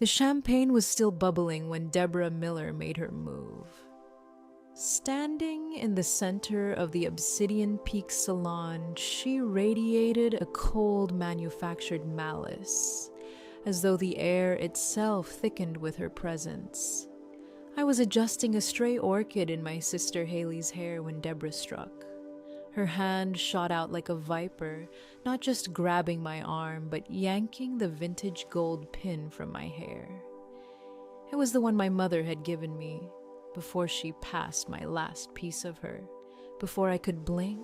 The champagne was still bubbling when Deborah Miller made her move. Standing in the center of the Obsidian Peak salon, she radiated a cold, manufactured malice, as though the air itself thickened with her presence. I was adjusting a stray orchid in my sister Haley's hair when Deborah struck. Her hand shot out like a viper, not just grabbing my arm, but yanking the vintage gold pin from my hair. It was the one my mother had given me before she passed my last piece of her. Before I could blink,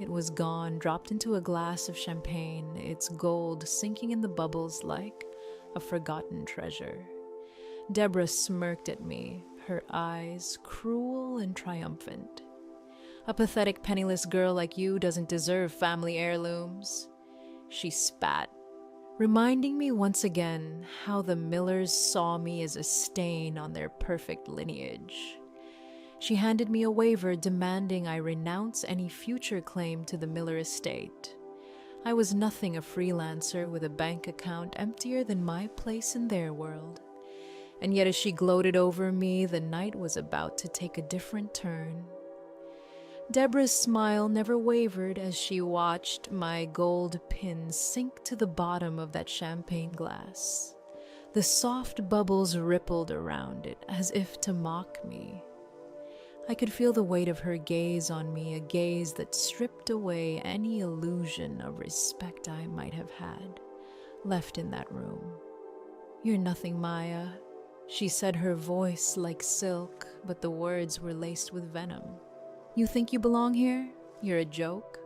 it was gone, dropped into a glass of champagne, its gold sinking in the bubbles like a forgotten treasure. Deborah smirked at me, her eyes cruel and triumphant. "A pathetic, penniless girl like you doesn't deserve family heirlooms," she spat, reminding me once again how the Millers saw me as a stain on their perfect lineage. She handed me a waiver demanding I renounce any future claim to the Miller estate. I was nothing a freelancer with a bank account emptier than my place in their world. And yet as she gloated over me, the night was about to take a different turn. Deborah's smile never wavered as she watched my gold pin sink to the bottom of that champagne glass. The soft bubbles rippled around it as if to mock me. I could feel the weight of her gaze on me, a gaze that stripped away any illusion of respect I might have had left in that room. "You're nothing, Maya," she said, her voice like silk, but the words were laced with venom. "You think you belong here? You're a joke?"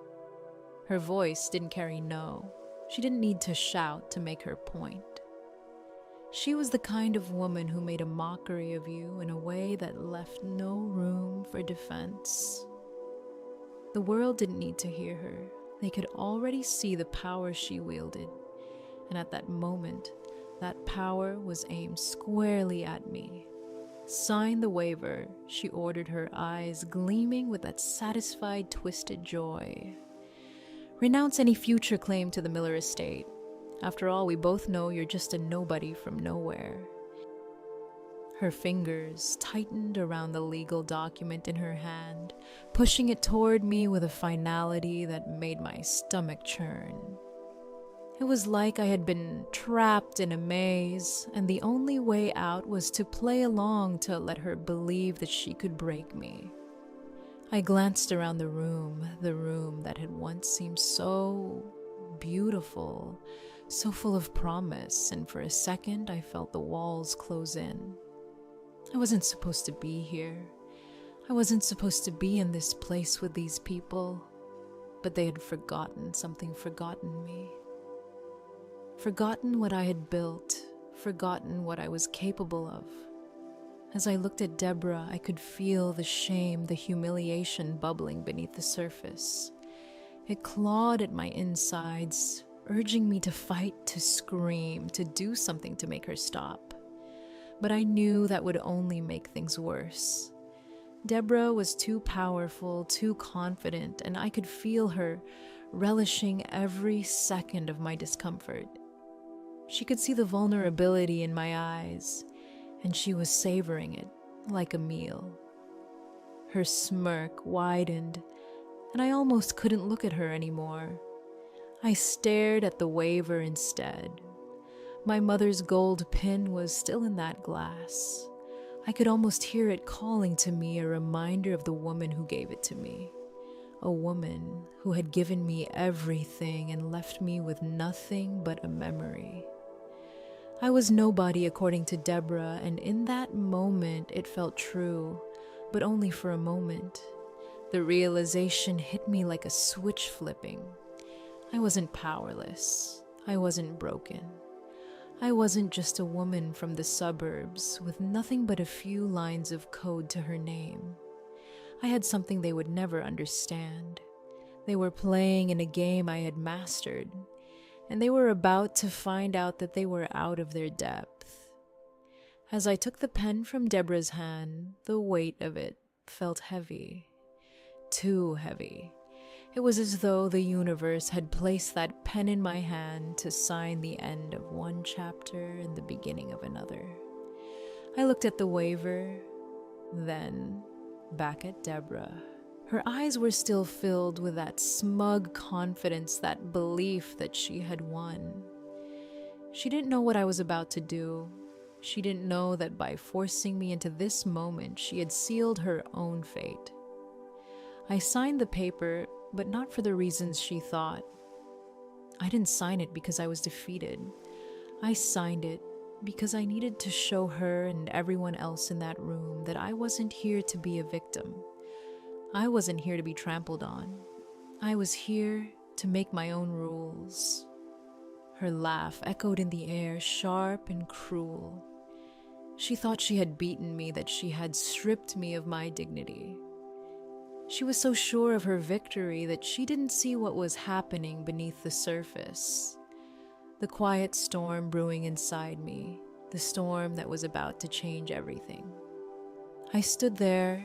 Her voice didn't carry no. She didn't need to shout to make her point. She was the kind of woman who made a mockery of you in a way that left no room for defense. The world didn't need to hear her. They could already see the power she wielded. And at that moment, that power was aimed squarely at me. "Sign the waiver," she ordered, her eyes gleaming with that satisfied, twisted joy. "Renounce any future claim to the Miller estate. After all, we both know you're just a nobody from nowhere." Her fingers tightened around the legal document in her hand, pushing it toward me with a finality that made my stomach churn. It was like I had been trapped in a maze, and the only way out was to play along to let her believe that she could break me. I glanced around the room that had once seemed so beautiful, so full of promise, and for a second I felt the walls close in. I wasn't supposed to be here. I wasn't supposed to be in this place with these people, but they had forgotten something, forgotten me. Forgotten what I had built, forgotten what I was capable of. As I looked at Deborah, I could feel the shame, the humiliation bubbling beneath the surface. It clawed at my insides, urging me to fight, to scream, to do something to make her stop. But I knew that would only make things worse. Deborah was too powerful, too confident, and I could feel her relishing every second of my discomfort. She could see the vulnerability in my eyes, and she was savoring it like a meal. Her smirk widened, and I almost couldn't look at her anymore. I stared at the waiver instead. My mother's gold pin was still in that glass. I could almost hear it calling to me, a reminder of the woman who gave it to me. A woman who had given me everything and left me with nothing but a memory. I was nobody according to Deborah, and in that moment it felt true, but only for a moment. The realization hit me like a switch flipping. I wasn't powerless. I wasn't broken. I wasn't just a woman from the suburbs with nothing but a few lines of code to her name. I had something they would never understand. They were playing in a game I had mastered, and they were about to find out that they were out of their depth. As I took the pen from Deborah's hand, the weight of it felt heavy. Too heavy. It was as though the universe had placed that pen in my hand to sign the end of one chapter and the beginning of another. I looked at the waiver, then back at Deborah. Her eyes were still filled with that smug confidence, that belief that she had won. She didn't know what I was about to do. She didn't know that by forcing me into this moment, she had sealed her own fate. I signed the paper, but not for the reasons she thought. I didn't sign it because I was defeated. I signed it because I needed to show her and everyone else in that room that I wasn't here to be a victim. I wasn't here to be trampled on. I was here to make my own rules. Her laugh echoed in the air, sharp and cruel. She thought she had beaten me, that she had stripped me of my dignity. She was so sure of her victory that she didn't see what was happening beneath the surface. The quiet storm brewing inside me, the storm that was about to change everything. I stood there,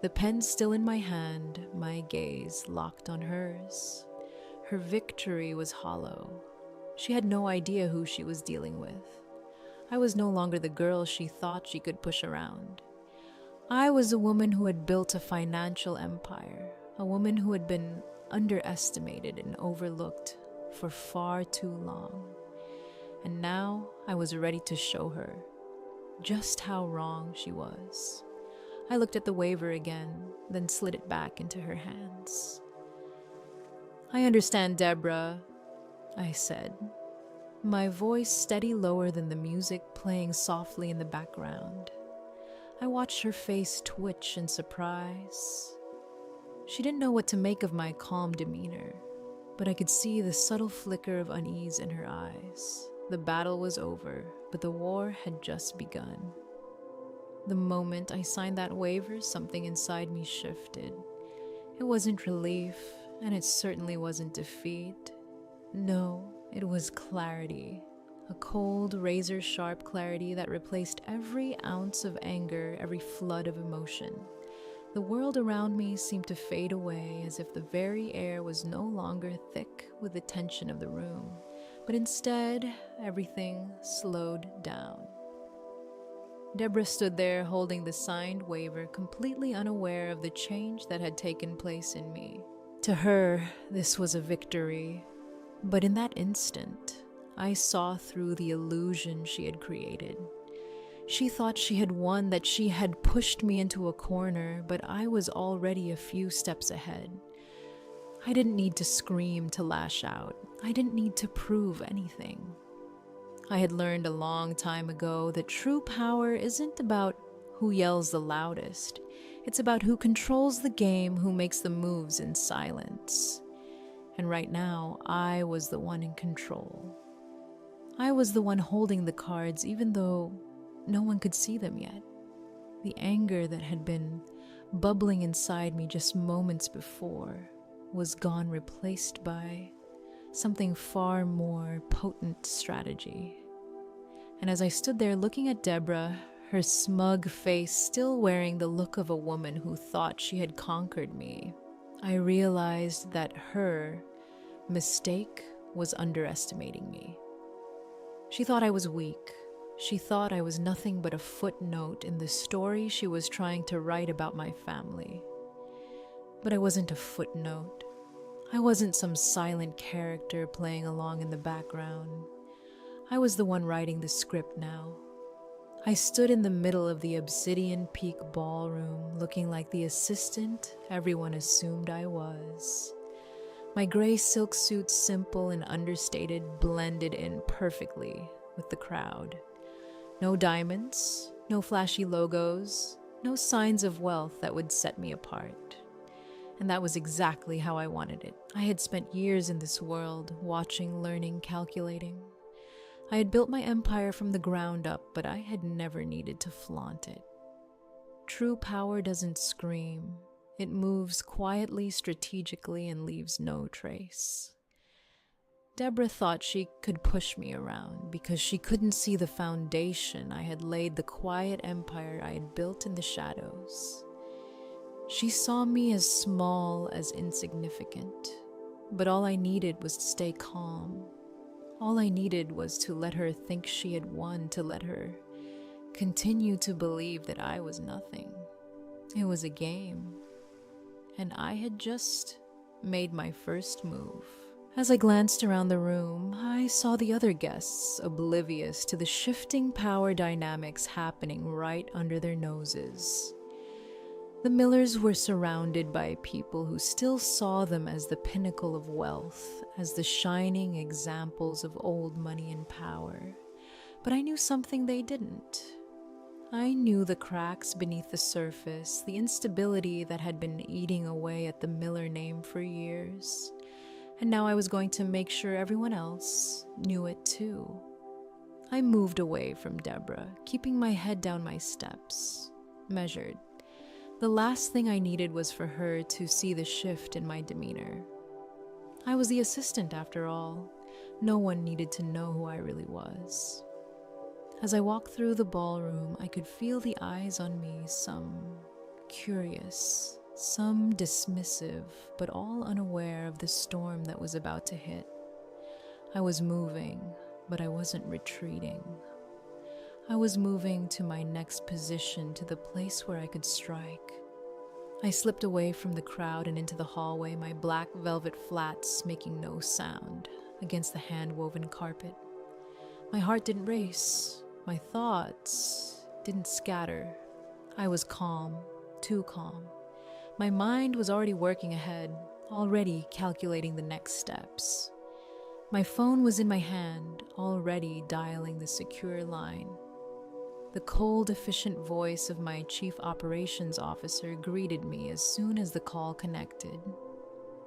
the pen still in my hand, my gaze locked on hers. Her victory was hollow. She had no idea who she was dealing with. I was no longer the girl she thought she could push around. I was a woman who had built a financial empire, a woman who had been underestimated and overlooked for far too long. And now I was ready to show her just how wrong she was. I looked at the waiver again, then slid it back into her hands. "I understand, Deborah," I said, my voice steady lower than the music playing softly in the background. I watched her face twitch in surprise. She didn't know what to make of my calm demeanor, but I could see the subtle flicker of unease in her eyes. The battle was over, but the war had just begun. The moment I signed that waiver, something inside me shifted. It wasn't relief, and it certainly wasn't defeat. No, it was clarity. A cold, razor-sharp clarity that replaced every ounce of anger, every flood of emotion. The world around me seemed to fade away, as if the very air was no longer thick with the tension of the room, but instead, everything slowed down. Deborah stood there holding the signed waiver, completely unaware of the change that had taken place in me. To her, this was a victory, but in that instant, I saw through the illusion she had created. She thought she had won, that she had pushed me into a corner, but I was already a few steps ahead. I didn't need to scream to lash out. I didn't need to prove anything. I had learned a long time ago that true power isn't about who yells the loudest. It's about who controls the game, who makes the moves in silence. And right now, I was the one in control. I was the one holding the cards, even though no one could see them yet. The anger that had been bubbling inside me just moments before was gone, replaced by something far more potent strategy. And as I stood there looking at Deborah, her smug face still wearing the look of a woman who thought she had conquered me, I realized that her mistake was underestimating me. She thought I was weak. She thought I was nothing but a footnote in the story she was trying to write about my family. But I wasn't a footnote. I wasn't some silent character playing along in the background. I was the one writing the script now. I stood in the middle of the Obsidian Peak ballroom, looking like the assistant everyone assumed I was. My gray silk suit, simple and understated, blended in perfectly with the crowd. No diamonds, no flashy logos, no signs of wealth that would set me apart. And that was exactly how I wanted it. I had spent years in this world, watching, learning, calculating. I had built my empire from the ground up, but I had never needed to flaunt it. True power doesn't scream. It moves quietly, strategically, and leaves no trace. Deborah thought she could push me around because she couldn't see the foundation I had laid, the quiet empire I had built in the shadows. She saw me as small, as insignificant, but all I needed was to stay calm. All I needed was to let her think she had won, to let her continue to believe that I was nothing. It was a game, and I had just made my first move. As I glanced around the room, I saw the other guests oblivious to the shifting power dynamics happening right under their noses. The Millers were surrounded by people who still saw them as the pinnacle of wealth, as the shining examples of old money and power. But I knew something they didn't. I knew the cracks beneath the surface, the instability that had been eating away at the Miller name for years. And now I was going to make sure everyone else knew it too. I moved away from Deborah, keeping my head down my steps, measured. The last thing I needed was for her to see the shift in my demeanor. I was the assistant after all. No one needed to know who I really was. As I walked through the ballroom, I could feel the eyes on me, some curious, some dismissive, but all unaware of the storm that was about to hit. I was moving, but I wasn't retreating. I was moving to my next position, to the place where I could strike. I slipped away from the crowd and into the hallway, my black velvet flats making no sound against the hand-woven carpet. My heart didn't race. My thoughts didn't scatter. I was calm, too calm. My mind was already working ahead, already calculating the next steps. My phone was in my hand, already dialing the secure line. The cold, efficient voice of my chief operations officer greeted me as soon as the call connected.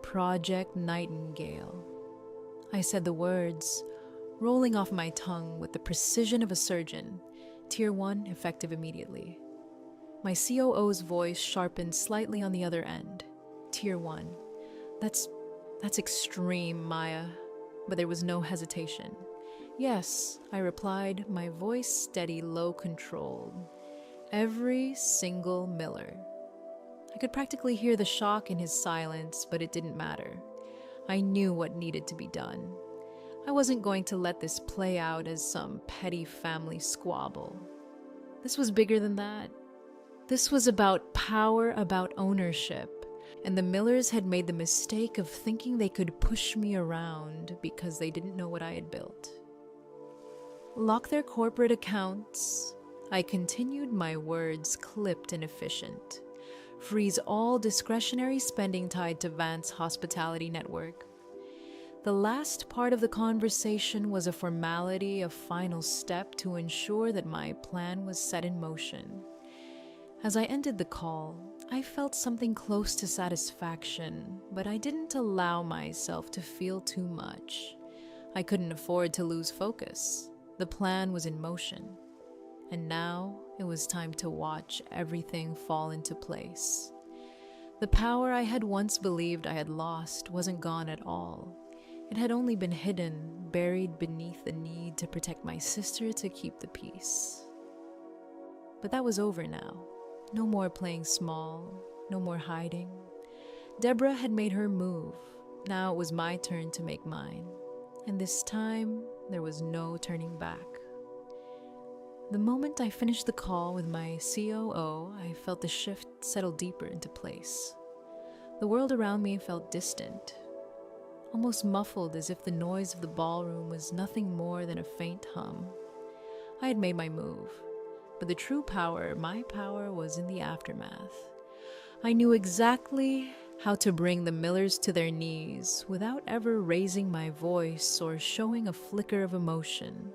Project Nightingale. I said the words, rolling off my tongue with the precision of a surgeon. Tier 1, effective immediately. My COO's voice sharpened slightly on the other end. Tier 1. That's extreme, Maya. But there was no hesitation. Yes, I replied, my voice steady, low controlled. Every single Miller. I could practically hear the shock in his silence, but it didn't matter. I knew what needed to be done. I wasn't going to let this play out as some petty family squabble. This was bigger than that. This was about power, about ownership, and the Millers had made the mistake of thinking they could push me around because they didn't know what I had built. Lock their corporate accounts. I continued, my words clipped and efficient. Freeze all discretionary spending tied to Vance Hospitality Network. The last part of the conversation was a formality, a final step to ensure that my plan was set in motion. As I ended the call, I felt something close to satisfaction, but I didn't allow myself to feel too much. I couldn't afford to lose focus. The plan was in motion, and now it was time to watch everything fall into place. The power I had once believed I had lost wasn't gone at all. It had only been hidden, buried beneath the need to protect my sister, to keep the peace. But that was over now. No more playing small, no more hiding. Deborah had made her move. Now it was my turn to make mine. And this time, there was no turning back. The moment I finished the call with my COO, I felt the shift settle deeper into place. The world around me felt distant, almost muffled, as if the noise of the ballroom was nothing more than a faint hum. I had made my move, but the true power, my power, was in the aftermath. I knew exactly how to bring the Millers to their knees without ever raising my voice or showing a flicker of emotion.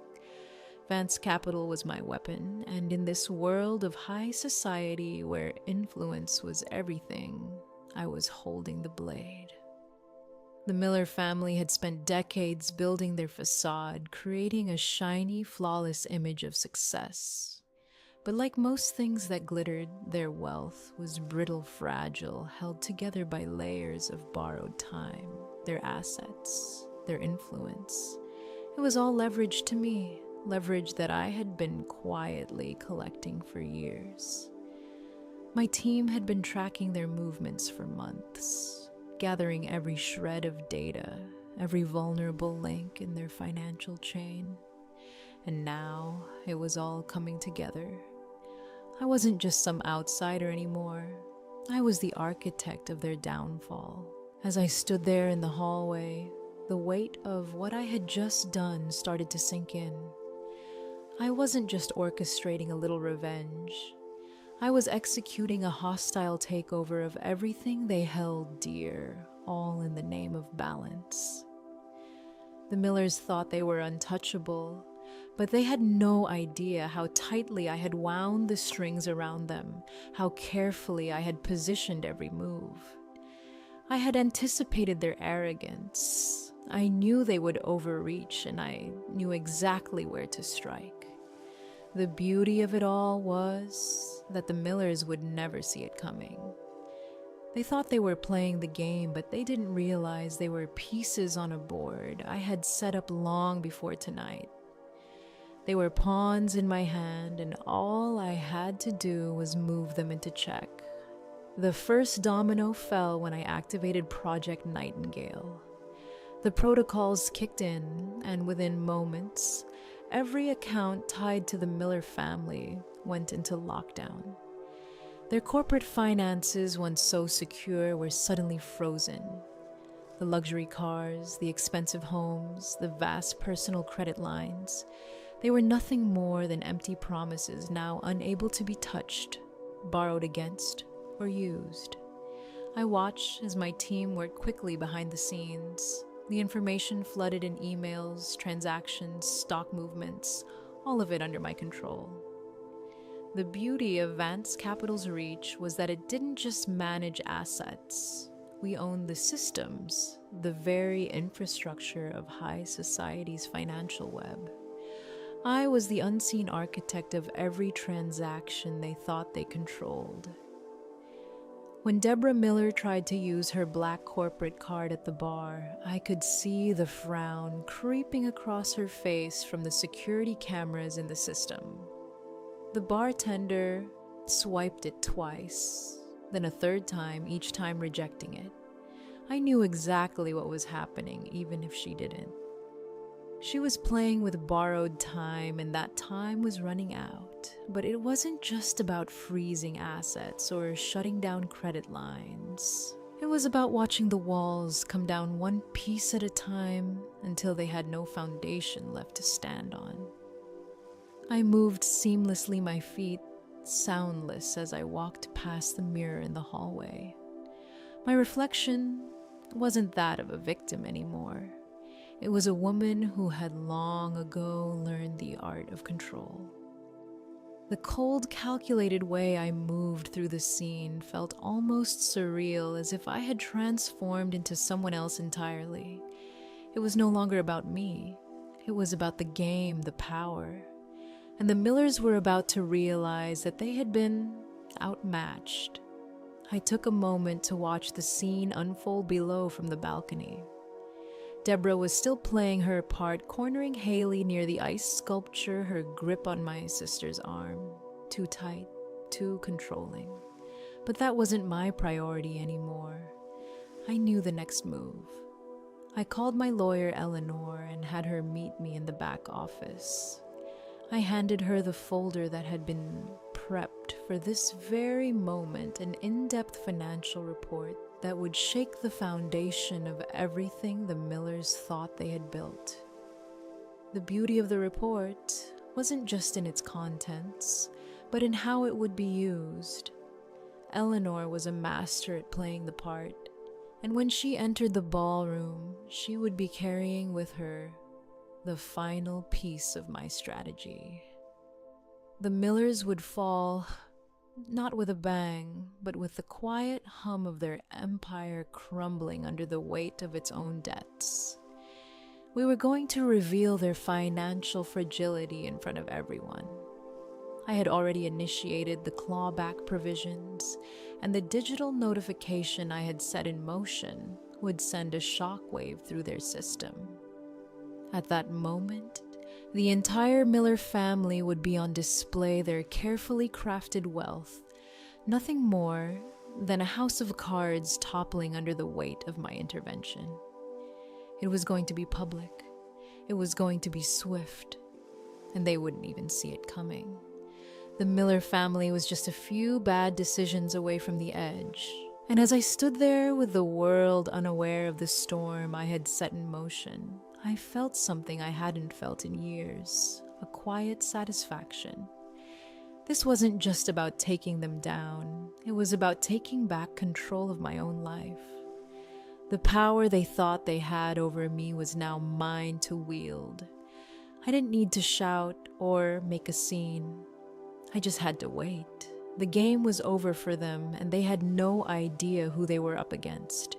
Vance Capital was my weapon, and in this world of high society where influence was everything, I was holding the blade. The Miller family had spent decades building their facade, creating a shiny, flawless image of success. But like most things that glittered, their wealth was brittle, fragile, held together by layers of borrowed time, their assets, their influence. It was all leverage to me, leverage that I had been quietly collecting for years. My team had been tracking their movements for months, gathering every shred of data, every vulnerable link in their financial chain. And now it was all coming together. I wasn't just some outsider anymore. I was the architect of their downfall. As I stood there in the hallway, the weight of what I had just done started to sink in. I wasn't just orchestrating a little revenge. I was executing a hostile takeover of everything they held dear, all in the name of balance. The Millers thought they were untouchable, but they had no idea how tightly I had wound the strings around them, how carefully I had positioned every move. I had anticipated their arrogance. I knew they would overreach, and I knew exactly where to strike. The beauty of it all was that the Millers would never see it coming. They thought they were playing the game, but they didn't realize they were pieces on a board I had set up long before tonight. They were pawns in my hand, and all I had to do was move them into check. The first domino fell when I activated Project Nightingale. The protocols kicked in, and within moments, every account tied to the Miller family went into lockdown. Their corporate finances, once so secure, were suddenly frozen. The luxury cars, the expensive homes, the vast personal credit lines, they were nothing more than empty promises now unable to be touched, borrowed against, or used. I watched as my team worked quickly behind the scenes. The information flooded in emails, transactions, stock movements, all of it under my control. The beauty of Vance Capital's reach was that it didn't just manage assets. We owned the systems, the very infrastructure of high society's financial web. I was the unseen architect of every transaction they thought they controlled. When Deborah Miller tried to use her black corporate card at the bar, I could see the frown creeping across her face from the security cameras in the system. The bartender swiped it twice, then a third time, each time rejecting it. I knew exactly what was happening, even if she didn't. She was playing with borrowed time, and that time was running out. But it wasn't just about freezing assets or shutting down credit lines. It was about watching the walls come down one piece at a time until they had no foundation left to stand on. I moved seamlessly, my feet soundless, as I walked past the mirror in the hallway. My reflection wasn't that of a victim anymore. It was a woman who had long ago learned the art of control. The cold, calculated way I moved through the scene felt almost surreal, as if I had transformed into someone else entirely. It was no longer about me. It was about the game, the power. And the Millers were about to realize that they had been outmatched. I took a moment to watch the scene unfold below from the balcony. Deborah was still playing her part, cornering Haley near the ice sculpture, her grip on my sister's arm. Too tight, too controlling. But that wasn't my priority anymore. I knew the next move. I called my lawyer, Eleanor, and had her meet me in the back office. I handed her the folder that had been prepped for this very moment, an in-depth financial report that would shake the foundation of everything the Millers thought they had built. The beauty of the report wasn't just in its contents, but in how it would be used. Eleanor was a master at playing the part, and when she entered the ballroom, she would be carrying with her the final piece of my strategy. The Millers would fall, not with a bang, but with the quiet hum of their empire crumbling under the weight of its own debts. We were going to reveal their financial fragility in front of everyone. I had already initiated the clawback provisions, and the digital notification I had set in motion would send a shockwave through their system. At that moment, the entire Miller family would be on display, their carefully crafted wealth, Nothing more than a house of cards toppling under the weight of my intervention. It was going to be public. It was going to be swift, and they wouldn't even see it coming. The Miller family was just a few bad decisions away from the edge. And as I stood there with the world unaware of the storm I had set in motion, I felt something I hadn't felt in years, a quiet satisfaction. This wasn't just about taking them down. It was about taking back control of my own life. The power they thought they had over me was now mine to wield. I didn't need to shout or make a scene. I just had to wait. The game was over for them, and they had no idea who they were up against.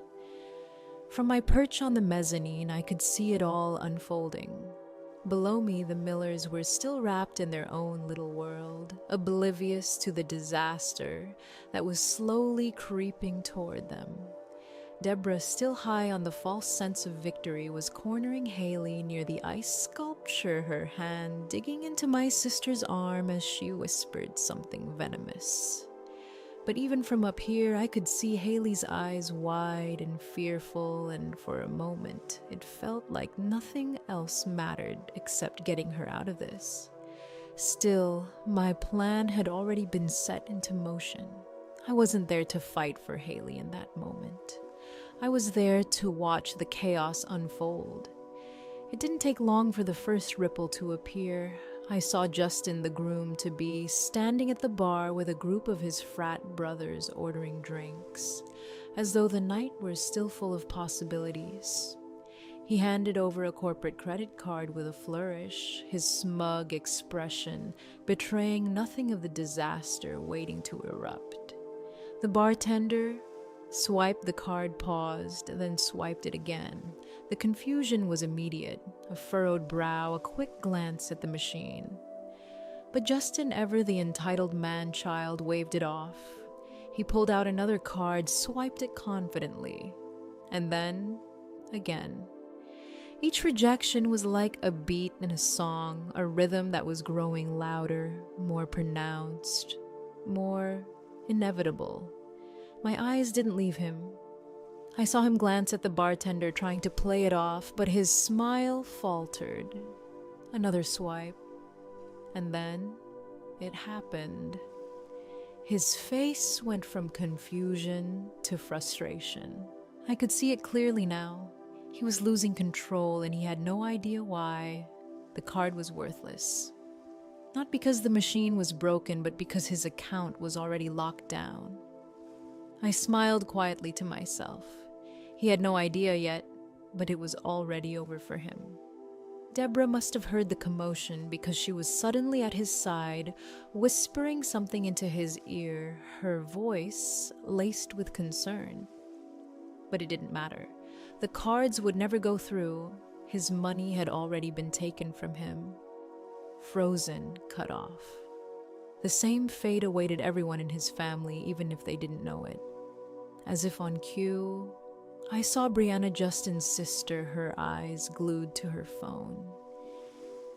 From my perch on the mezzanine, I could see it all unfolding. Below me, the Millers were still wrapped in their own little world, oblivious to the disaster that was slowly creeping toward them. Deborah, still high on the false sense of victory, was cornering Haley near the ice sculpture, her hand digging into my sister's arm as she whispered something venomous. But even from up here, I could see Haley's eyes wide and fearful, and for a moment, it felt like nothing else mattered except getting her out of this. Still, my plan had already been set into motion. I wasn't there to fight for Haley in that moment. I was there to watch the chaos unfold. It didn't take long for the first ripple to appear. I saw Justin, the groom-to-be, standing at the bar with a group of his frat brothers ordering drinks, as though the night were still full of possibilities. He handed over a corporate credit card with a flourish, his smug expression betraying nothing of the disaster waiting to erupt. The bartender swiped the card, paused, then swiped it again. The confusion was immediate, a furrowed brow, a quick glance at the machine. But Justin, ever the entitled man-child, waved it off. He pulled out another card, swiped it confidently, and then again. Each rejection was like a beat in a song, a rhythm that was growing louder, more pronounced, more inevitable. My eyes didn't leave him. I saw him glance at the bartender, trying to play it off, but his smile faltered. Another swipe. And then it happened. His face went from confusion to frustration. I could see it clearly now. He was losing control, and he had no idea why. The card was worthless. Not because the machine was broken, but because his account was already locked down. I smiled quietly to myself. He had no idea yet, but it was already over for him. Deborah must have heard the commotion because she was suddenly at his side, whispering something into his ear, her voice laced with concern. But it didn't matter. The cards would never go through. His money had already been taken from him. Frozen, cut off. The same fate awaited everyone in his family, even if they didn't know it. As if on cue, I saw Brianna, Justin's sister, her eyes glued to her phone.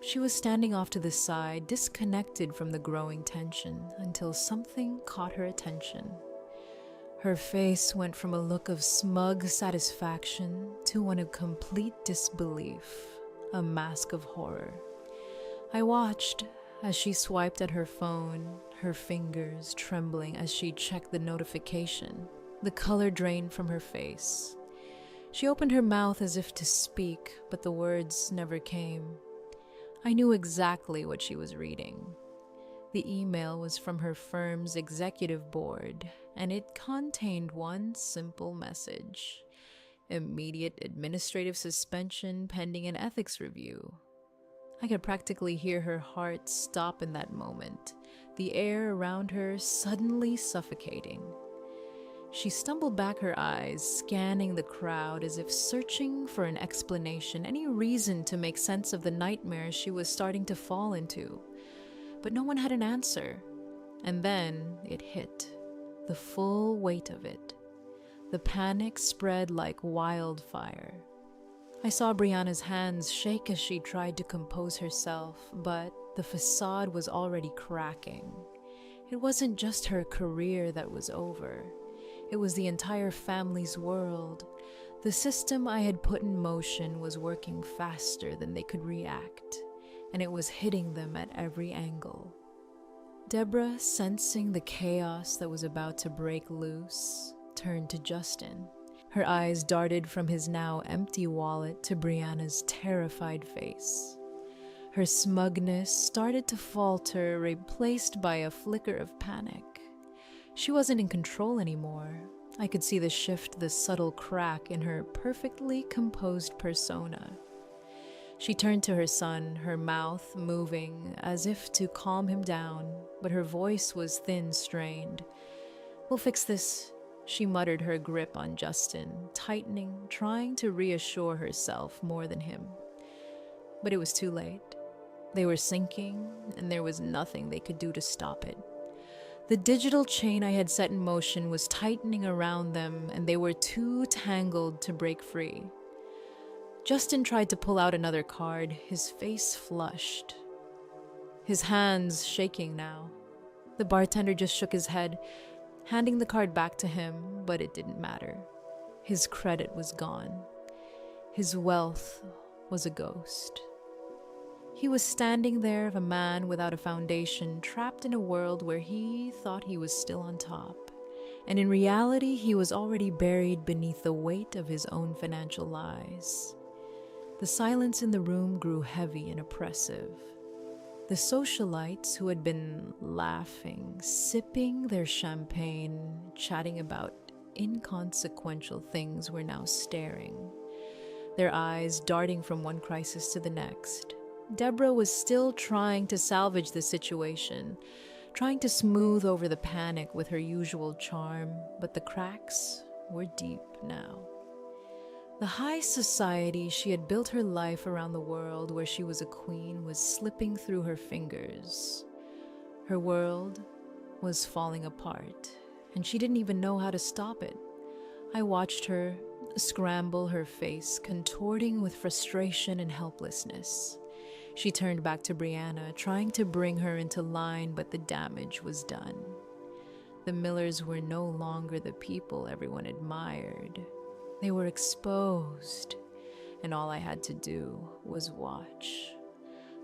She was standing off to the side, disconnected from the growing tension, until something caught her attention. Her face went from a look of smug satisfaction to one of complete disbelief, a mask of horror. I watched as she swiped at her phone, her fingers trembling as she checked the notification. The color drained from her face. She opened her mouth as if to speak, but the words never came. I knew exactly what she was reading. The email was from her firm's executive board, and it contained one simple message: immediate administrative suspension pending an ethics review. I could practically hear her heart stop in that moment, the air around her suddenly suffocating. She stumbled back, her eyes scanning the crowd as if searching for an explanation, any reason to make sense of the nightmare she was starting to fall into. But no one had an answer. And then it hit, the full weight of it. The panic spread like wildfire. I saw Brianna's hands shake as she tried to compose herself, but the facade was already cracking. It wasn't just her career that was over. It was the entire family's world. The system I had put in motion was working faster than they could react, and it was hitting them at every angle. Deborah, sensing the chaos that was about to break loose, turned to Justin. Her eyes darted from his now empty wallet to Brianna's terrified face. Her smugness started to falter, replaced by a flicker of panic. She wasn't in control anymore. I could see the shift, the subtle crack in her perfectly composed persona. She turned to her son, her mouth moving as if to calm him down, but her voice was thin, strained. "We'll fix this," she muttered, her grip on Justin, tightening, trying to reassure herself more than him. But it was too late. They were sinking, and there was nothing they could do to stop it. The digital chain I had set in motion was tightening around them, and they were too tangled to break free. Justin tried to pull out another card, his face flushed, his hands shaking now. The bartender just shook his head, handing the card back to him, but it didn't matter. His credit was gone. His wealth was a ghost. He was standing there, a man without a foundation, trapped in a world where he thought he was still on top. And in reality, he was already buried beneath the weight of his own financial lies. The silence in the room grew heavy and oppressive. The socialites who had been laughing, sipping their champagne, chatting about inconsequential things were now staring, their eyes darting from one crisis to the next. Deborah was still trying to salvage the situation, trying to smooth over the panic with her usual charm, but the cracks were deep now. The high society she had built her life around the world where she was a queen was slipping through her fingers. Her world was falling apart, and she didn't even know how to stop it. I watched her scramble, her face contorting with frustration and helplessness. She turned back to Brianna, trying to bring her into line, but the damage was done. The Millers were no longer the people everyone admired. They were exposed, and all I had to do was watch.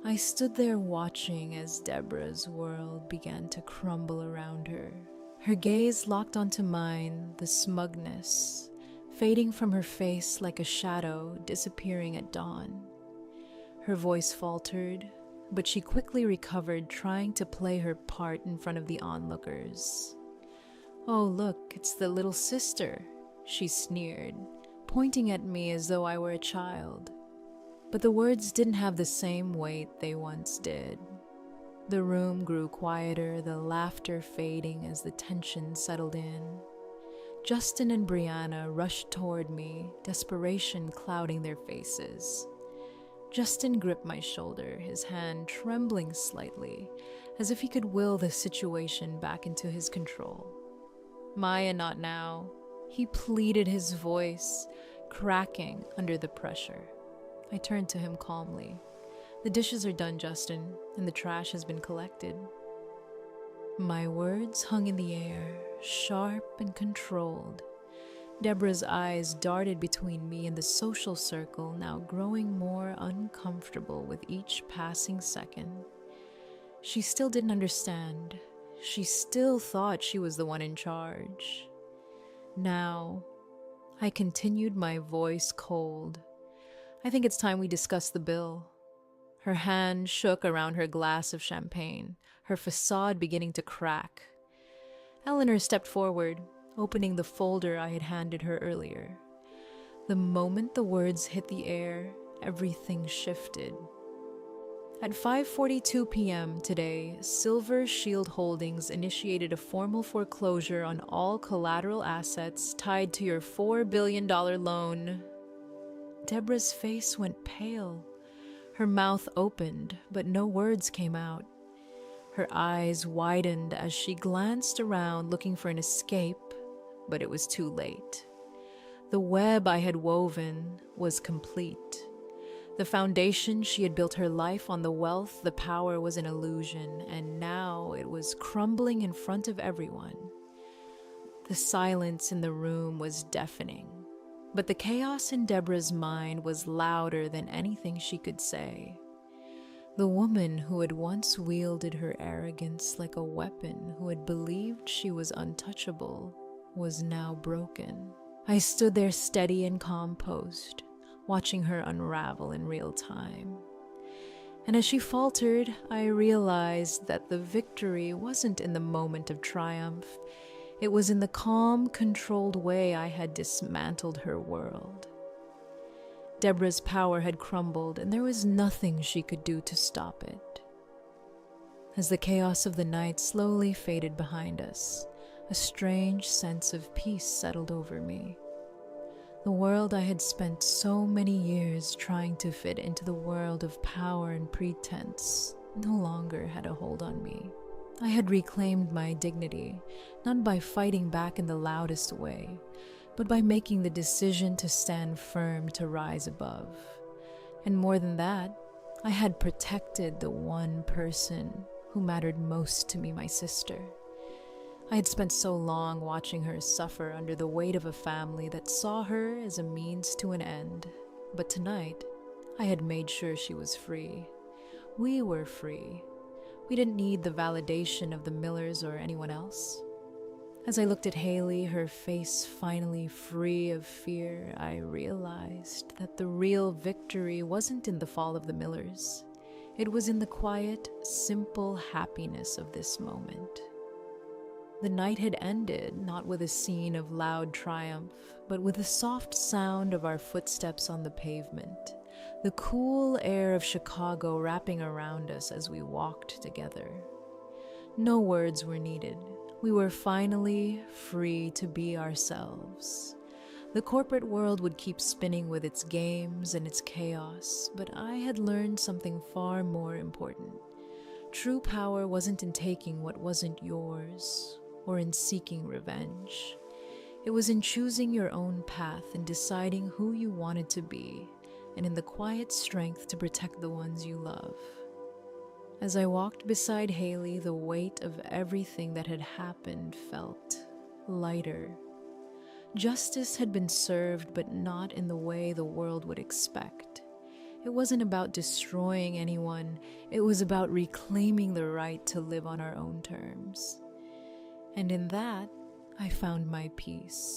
I stood there watching as Deborah's world began to crumble around her. Her gaze locked onto mine, the smugness fading from her face like a shadow disappearing at dawn. Her voice faltered, but she quickly recovered, trying to play her part in front of the onlookers. "Oh, look, it's the little sister," she sneered, pointing at me as though I were a child. But the words didn't have the same weight they once did. The room grew quieter, the laughter fading as the tension settled in. Justin and Brianna rushed toward me, desperation clouding their faces. Justin gripped my shoulder, his hand trembling slightly, as if he could will the situation back into his control. "Maya, not now," he pleaded, his voice cracking under the pressure. I turned to him calmly. "The dishes are done, Justin, and the trash has been collected." My words hung in the air, sharp and controlled. Deborah's eyes darted between me and the social circle, now growing more uncomfortable with each passing second. She still didn't understand. She still thought she was the one in charge. Now, I continued, my voice cold. "I think it's time we discuss the bill." Her hand shook around her glass of champagne, her facade beginning to crack. Eleanor stepped forward, opening the folder I had handed her earlier. The moment the words hit the air, everything shifted. At 5:42 p.m. today, Silver Shield Holdings initiated a formal foreclosure on all collateral assets tied to your $4 billion loan. Deborah's face went pale. Her mouth opened, but no words came out. Her eyes widened as she glanced around looking for an escape, but it was too late. The web I had woven was complete. The foundation she had built her life on, the wealth, the power, was an illusion, and now it was crumbling in front of everyone. The silence in the room was deafening, but the chaos in Deborah's mind was louder than anything she could say. The woman who had once wielded her arrogance like a weapon, who had believed she was untouchable, was now broken. I stood there steady and composed, watching her unravel in real time. And as she faltered, I realized that the victory wasn't in the moment of triumph. It was in the calm, controlled way I had dismantled her world. Deborah's power had crumbled, and there was nothing she could do to stop it. As the chaos of the night slowly faded behind us, a strange sense of peace settled over me. The world I had spent so many years trying to fit into the world of power and pretense no longer had a hold on me. I had reclaimed my dignity, not by fighting back in the loudest way, but by making the decision to stand firm, to rise above. And more than that, I had protected the one person who mattered most to me, my sister. I had spent so long watching her suffer under the weight of a family that saw her as a means to an end. But tonight, I had made sure she was free. We were free. We didn't need the validation of the Millers or anyone else. As I looked at Haley, her face finally free of fear, I realized that the real victory wasn't in the fall of the Millers. It was in the quiet, simple happiness of this moment. The night had ended, not with a scene of loud triumph, but with the soft sound of our footsteps on the pavement, the cool air of Chicago wrapping around us as we walked together. No words were needed. We were finally free to be ourselves. The corporate world would keep spinning with its games and its chaos, but I had learned something far more important. True power wasn't in taking what wasn't yours, or in seeking revenge. It was in choosing your own path and deciding who you wanted to be, and in the quiet strength to protect the ones you love. As I walked beside Haley, the weight of everything that had happened felt lighter. Justice had been served, but not in the way the world would expect. It wasn't about destroying anyone, it was about reclaiming the right to live on our own terms. And in that, I found my peace.